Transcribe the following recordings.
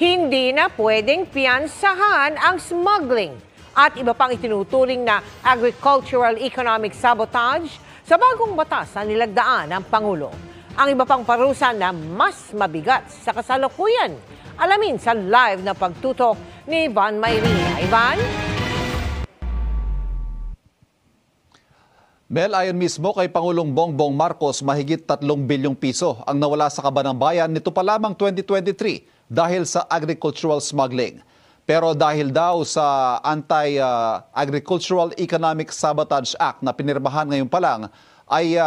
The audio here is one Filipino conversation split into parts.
Hindi na pwedeng piyansahan ang smuggling at iba pang itinuturing na agricultural economic sabotage sa bagong batas na nilagdaan ng Pangulo. Ang iba pang parusa na mas mabigat sa kasalukuyan. Alamin sa live na pagtutok ni Ivan Mayrina. Ivan? Mel, ayon mismo kay Pangulong Bongbong Marcos, mahigit 3 bilyong piso ang nawala sa kaban ng bayan nito pa lamang 2023 dahil sa agricultural smuggling. Pero dahil daw sa Anti-Agricultural Economic Sabotage Act na pinirmahan ngayon pa lang, ay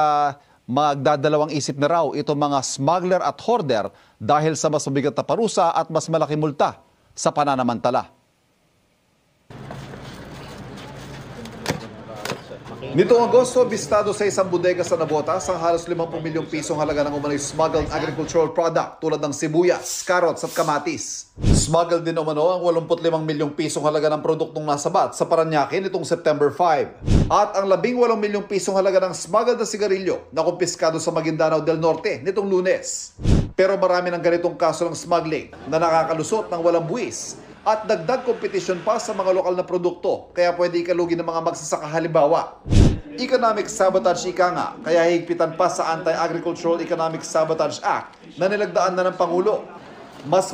magdadalawang isip na raw itong mga smuggler at hoarder dahil sa mas mabigat na parusa at mas malaki multa sa pananamantala. Nitong Agosto, bistado sa isang bodega sa Navotas ang halos 50 milyong pisong halaga ng umano'y smuggled agricultural product tulad ng sibuyas, carrots at kamatis. Smuggled din umano ang 85 milyong pisong halaga ng produktong nasabat sa Parañaque nitong September 5. At ang 18 milyong pisong halaga ng smuggled na sigarilyo na kumpiskado sa Maguindanao del Norte nitong Lunes. Pero marami ng ganitong kaso ng smuggling na nakakalusot ng walang buwis at dagdag kompetisyon pa sa mga lokal na produkto, kaya pwede ikalugi ng mga magsasaka. Halimbawa, economic sabotage ika nga, kaya higpitan pa sa Anti-Agricultural Economic Sabotage Act na nilagdaan na ng Pangulo. Mas